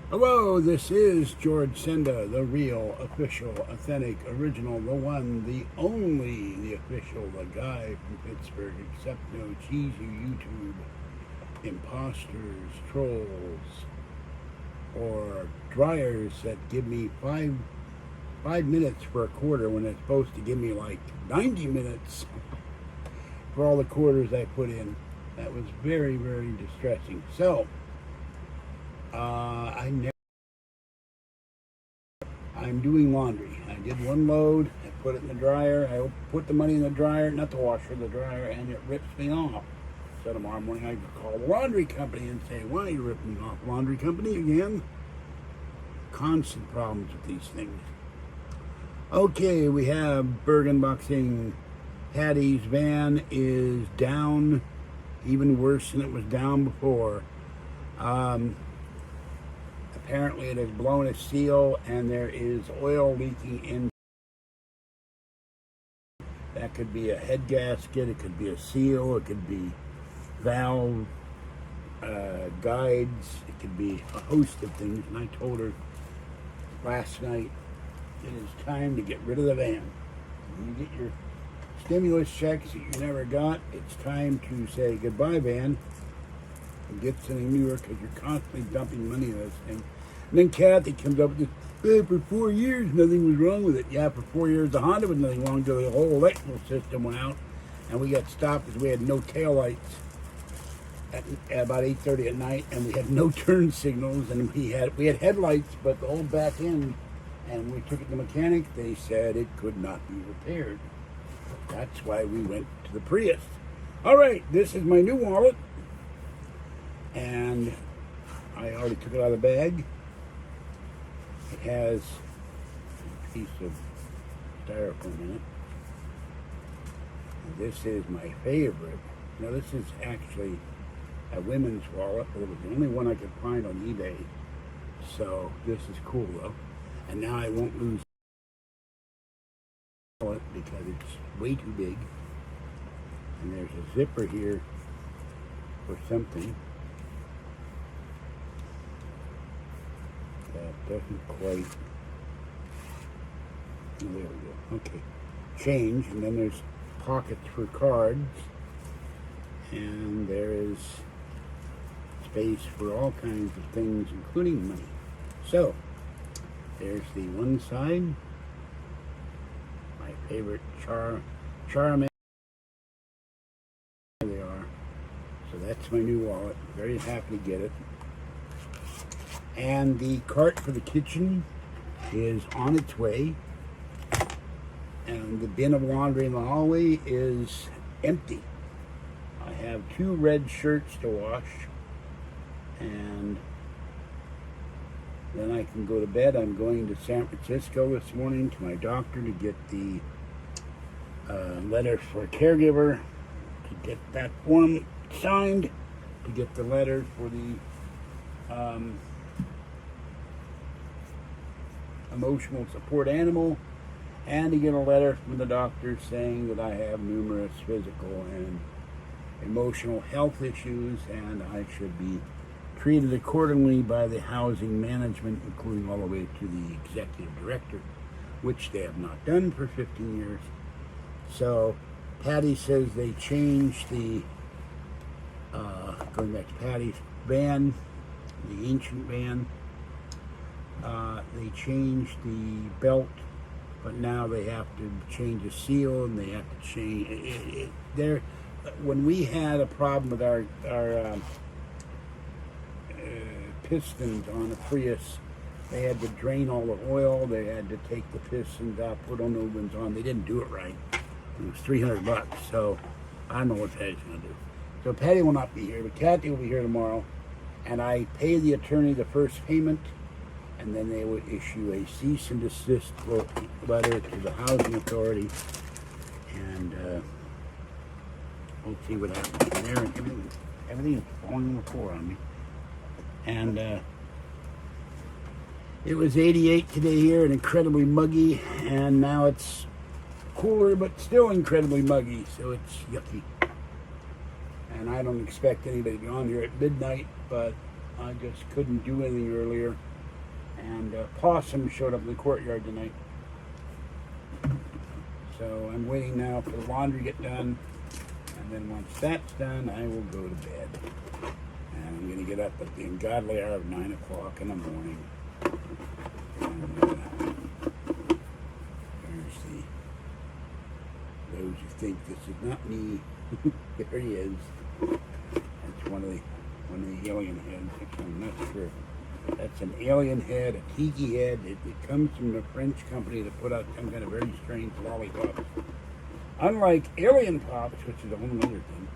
Hello, this is George Senda, the real, official, authentic, original, the one, the only, the official, the guy from Pittsburgh, except no cheesy YouTube imposters, trolls, or dryers that give me five minutes for a quarter when it's supposed to give me like 90 minutes for all the quarters I put in. That was very, very distressing. So, I'm doing laundry. I did one load, I put it in the dryer, I put the money in the dryer, not the washer, the dryer, and it rips me off. So tomorrow morning I could call the laundry company and say, why are you ripping me off, laundry company, again? Constant problems with these things. Okay, we have Burgh unboxing. Patty's van is down, even worse than it was down before. Apparently it has blown a seal and there is oil leaking in. That could be a head gasket, it could be a seal, it could be valve guides, it could be a host of things. And I told her last night, it is time to get rid of the van. When you get your stimulus checks that you never got, it's time to say goodbye, van, and get something newer, because you're constantly dumping money in this thing. And then Kathy comes up with this, hey, for 4 years nothing was wrong with it. Yeah, for 4 years the Honda was nothing wrong until the whole electrical system went out and we got stopped because we had no taillights at about 8:30 at night, and we had no turn signals, and we had headlights but the whole back end, and we took it to the mechanic. They said it could not be repaired. That's why we went to the Prius. All right, this is my new wallet, and I already took it out of the bag. It has a piece of styrofoam in it. And this is my favorite. Now, this is actually a women's wallet, but it was the only one I could find on eBay. So this is cool, though. And now I won't lose the wallet because it's way too big. And there's a zipper here for something that doesn't quite. Oh, there we go. Okay. Change, and then there's pockets for cards, and there is space for all kinds of things, including money. So there's the one side, my favorite Charmin. There they are. So that's my new wallet. Very happy to get it. And the cart for the kitchen is on its way. And the bin of laundry in the hallway is empty. I have 2 red shirts to wash, and then I can go to bed. I'm going to San Francisco this morning to my doctor to get the letter for a caregiver, to get that form signed, to get the letter for the emotional support animal, and to get a letter from the doctor saying that I have numerous physical and emotional health issues and I should be treated accordingly by the housing management, including all the way to the executive director, which they have not done for 15 years. So Patty says they changed the, going back to Patty's van, the ancient van, they changed the belt, but now they have to change the seal, and they have to change it. When we had a problem with our pistons on a Prius, they had to drain all the oil. They had to take the pistons out, put on new ones on. They didn't do it right. It was $300, so I don't know what Patty's going to do. So Patty will not be here, but Kathy will be here tomorrow, and I pay the attorney the first payment, and then they will issue a cease and desist letter to the housing authority, and we'll see what happens from there. And everything is falling on the floor on me. And it was 88 today here and incredibly muggy, and now it's cooler but still incredibly muggy, so it's yucky. And I don't expect anybody to be on here at midnight, but I just couldn't do anything earlier. And possum showed up in the courtyard tonight. So I'm waiting now for the laundry to get done. And then once that's done, I will go to bed. And I'm going to get up at the ungodly hour of 9 o'clock in the morning. And there's those who think this is not me. There he is. That's one of the alien heads. Actually, I'm not sure. That's an alien head, a tiki head. It comes from a French company that put out some kind of very strange lollipops. Unlike alien pops, which is a whole other thing.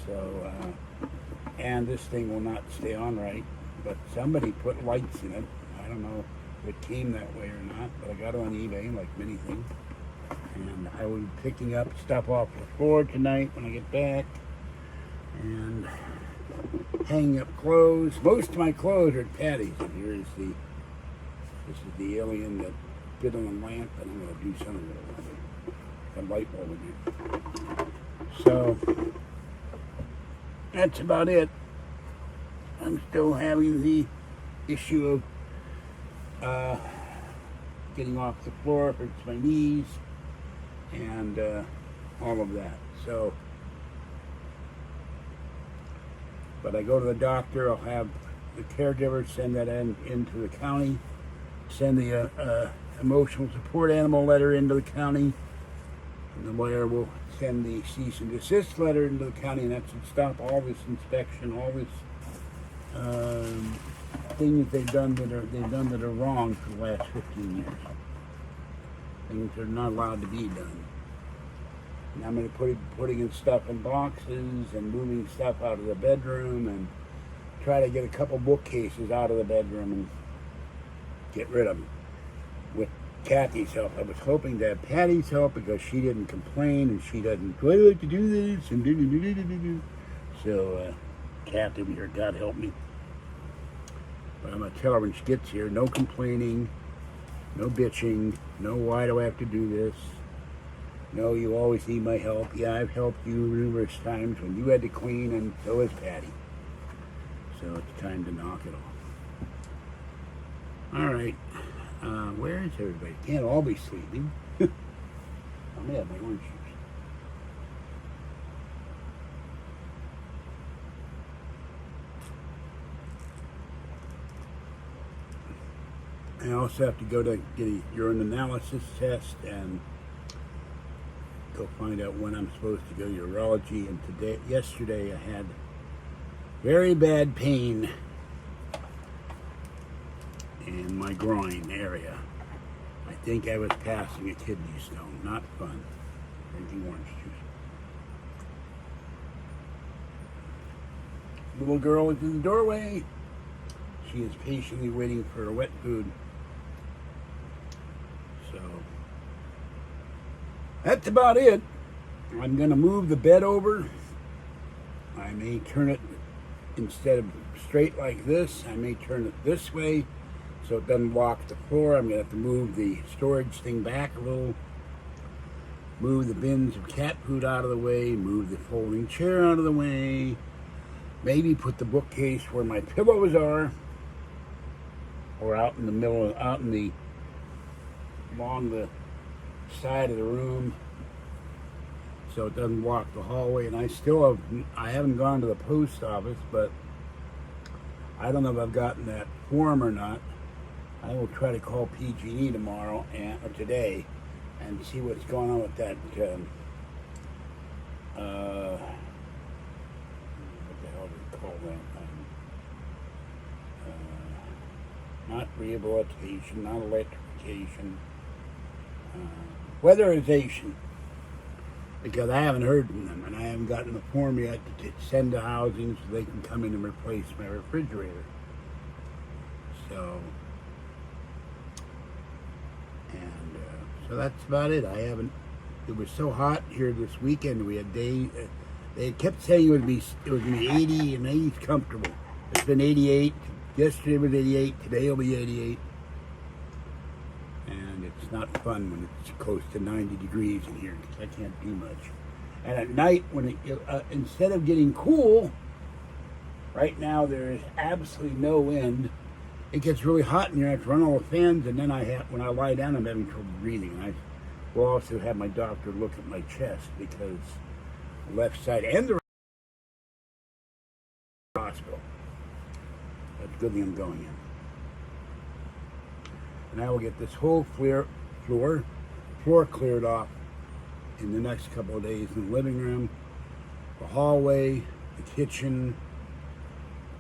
So, and this thing will not stay on right. But somebody put lights in it. I don't know if it came that way or not, but I got it on eBay, like many things. And I will be picking up stuff off the floor tonight when I get back. And hanging up clothes. Most of my clothes are at Patty's. And this is the alien that bit on the lamp, and I'm going to do something with it. A light bulb in here. So that's about it. I'm still having the issue of getting off the floor, hurts my knees, and all of that. So, but I go to the doctor. I'll have the caregiver send that into the county, send the emotional support animal letter into the county, and the lawyer will send the cease and desist letter into the county, and that should stop all this inspection, all this things they've done that are wrong for the last 15 years. Things that are not allowed to be done. And I'm going to putting in stuff in boxes and moving stuff out of the bedroom and try to get a couple bookcases out of the bedroom and get rid of them with Kathy's help. I was hoping to have Patty's help because she didn't complain and she doesn't, do I like to do this? And do. So, Kathy will be here, God help me. But I'm going to tell her when she gets here, no complaining, no bitching, no why do I have to do this? No, you always need my help. Yeah, I've helped you numerous times when you had to clean, and so has Patty. So it's time to knock it off. All right. Where is everybody? Can't all be sleeping. I may have my orange juice. I also have to go to get a urine analysis test and go find out when I'm supposed to go to urology. And yesterday I had very bad pain in my groin area. I think I was passing a kidney stone. Not fun. Drinking orange juice. Little girl is in the doorway. She is patiently waiting for her wet food. So that's about it. I'm going to move the bed over. I may turn it, instead of straight like this, I may turn it this way so it doesn't block the floor. I'm going to have to move the storage thing back a little, move the bins of cat food out of the way, move the folding chair out of the way, maybe put the bookcase where my pillows are, or out in the middle, along the side of the room, so it doesn't block the hallway. And I haven't gone to the post office, but I don't know if I've gotten that form or not. I will try to call PG&E tomorrow or today and see what's going on with that. What the hell do they call that? Not rehabilitation, not electrification, weatherization. Because I haven't heard from them, and I haven't gotten the form yet to send to housing so they can come in and replace my refrigerator. So, so that's about it. It was so hot here this weekend. We had days, they kept saying it would be 80, and 80 is comfortable. It's been 88. Yesterday was 88. Today will be 88. And it's not fun when it's close to 90 degrees in here because I can't do much. And at night, when instead of getting cool, right now there is absolutely no wind, it gets really hot in here. I have to run all the fans, and then when I lie down, I'm having trouble breathing. And I will also have my doctor look at my chest because the left side and the right hospital. That's a good thing I'm going in. And I will get this whole floor cleared off in the next couple of days in the living room, the hallway, the kitchen.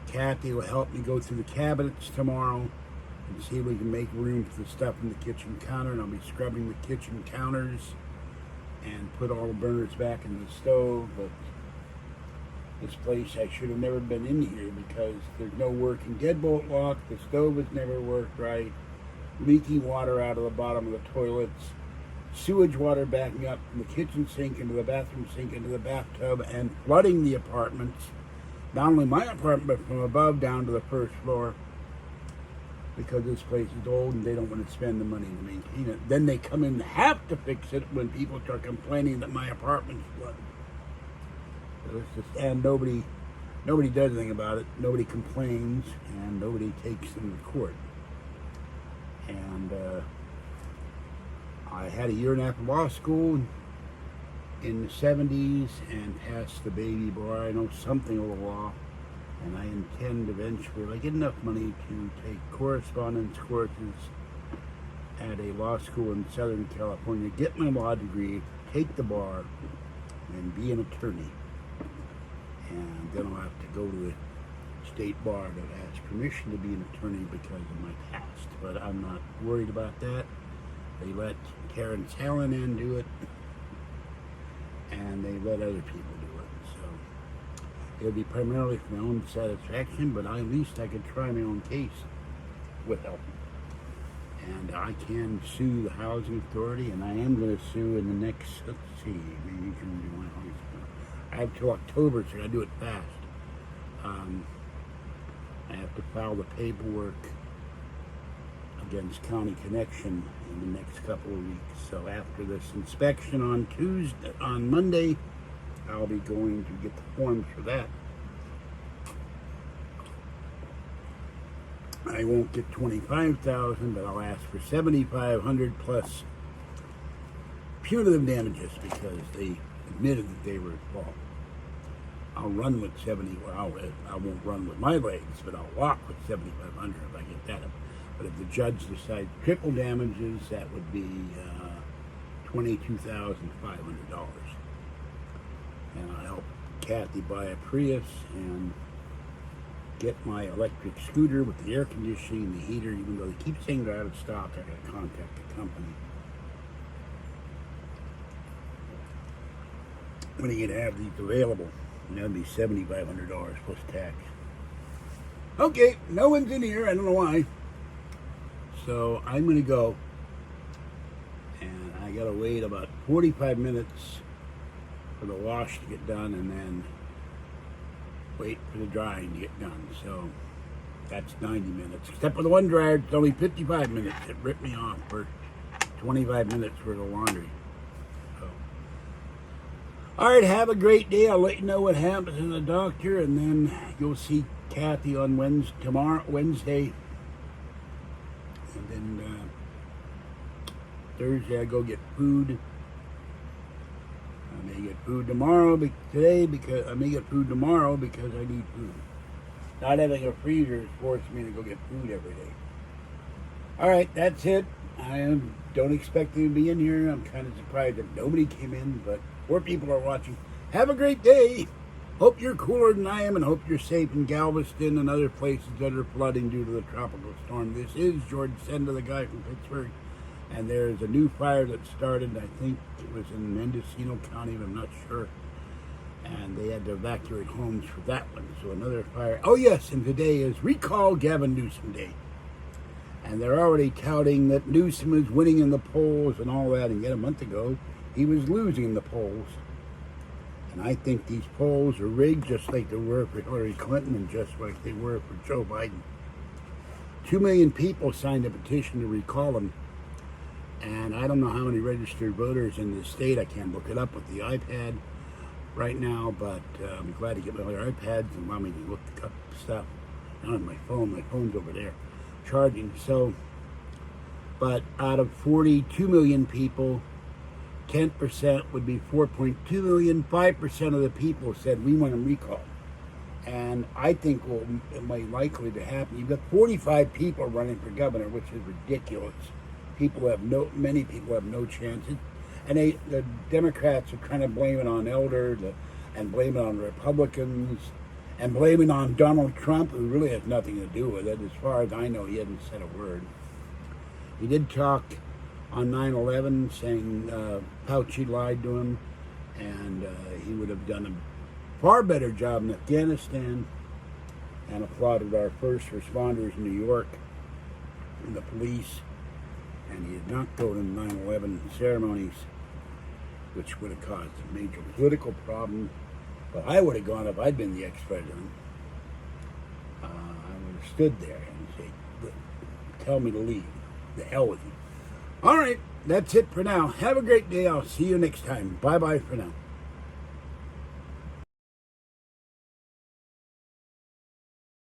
Kathy will help me go through the cabinets tomorrow and see if we can make room for the stuff in the kitchen counter. And I'll be scrubbing the kitchen counters and put all the burners back in the stove. But this place, I should have never been in here because there's no working deadbolt lock. The stove has never worked right. Leaking water out of the bottom of the toilets. Sewage water backing up from the kitchen sink into the bathroom sink into the bathtub and flooding the apartments. Not only my apartment, but from above down to the first floor, because this place is old and they don't want to spend the money to maintain it. Then they come in and have to fix it when people start complaining that my apartment's flooded. So it's just, and nobody does anything about it. Nobody complains, and nobody takes them to court. And I had a year and a half of law school in the 70s and passed the baby bar. I know something of the law, and I intend eventually, if I get enough money, to take correspondence courses at a law school in Southern California, get my law degree, take the bar, and be an attorney. And then I'll have to go to the state bar to ask permission to be an attorney because of my past. But I'm not worried about that. They let Terrence Hallinan do it, and they let other people do it. So it'll be primarily for my own satisfaction, but at least I could try my own case with help. And I can sue the housing authority, and I am going to sue in the next, let's see, maybe you can do my housing. I have till October, so I do it fast. I have to file the paperwork against County Connection in the next couple of weeks. So after this inspection on Monday, I'll be going to get the forms for that. I won't get $25,000, but I'll ask for $7,500 plus punitive damages because they admitted that they were at fault. I'll run with 70. Well, I won't run with my legs, but I'll walk with 7,500 if I get that. But if the judge decides triple damages, that would be $22,500. And I'll help Kathy buy a Prius and get my electric scooter with the air conditioning and the heater. Even though they keep saying they're out of stock, I got to contact the company. When are you going to have these available? And that'd be $7,500 plus tax. Okay, no one's in here. I don't know why. So I'm going to go. And I got to wait about 45 minutes for the wash to get done and then wait for the drying to get done. So that's 90 minutes. Except for the one dryer, it's only 55 minutes. It ripped me off for 25 minutes for the laundry. All right, have a great day. I'll let you know what happens to the doctor, and then you'll see Kathy on Wednesday. And then Thursday I go get food. I may get food tomorrow, because I need food. Not having a freezer is forcing me to go get food every day. All right, that's it. I don't expect them to be in here. I'm kind of surprised that nobody came in, but 4 people are watching. Have a great day. Hope you're cooler than I am, and hope you're safe in Galveston and other places that are flooding due to the tropical storm. This is George Senda, the guy from Pittsburgh, and there's a new fire that started. I think it was in Mendocino County, but I'm not sure. And they had to evacuate homes for that one. So another fire. Oh yes, and today is Recall Gavin Newsom Day. And they're already touting that Newsom is winning in the polls and all that. And yet a month ago, he was losing in the polls. And I think these polls are rigged just like they were for Hillary Clinton and just like they were for Joe Biden. 2 million people signed a petition to recall him. And I don't know how many registered voters in the state. I can't look it up with the iPad right now, but I'm glad to get my other iPads and allow me to look up stuff. Not on my phone. My phone's over there. charging. So, but out of 42 million people, 10% would be 4.2 million. 5% of the people said we want a recall. And I think it might likely to happen. You've got 45 people running for governor, which is ridiculous. Many people have no chances. And the Democrats are trying to blame it on Elder and blame it on Republicans and blame it on Donald Trump, who really has nothing to do with it. As far as I know, he hasn't said a word. He did talk on 9/11 saying Fauci lied to him, and he would have done a far better job in Afghanistan, and applauded our first responders in New York and the police. And he did not go to the 9/11 ceremonies, which would have caused a major political problem. But I would have gone if I'd been the ex-president. I would have stood there and said, tell me to leave. The hell with you. All right, that's it for now. Have a great day. I'll see you next time. Bye-bye for now.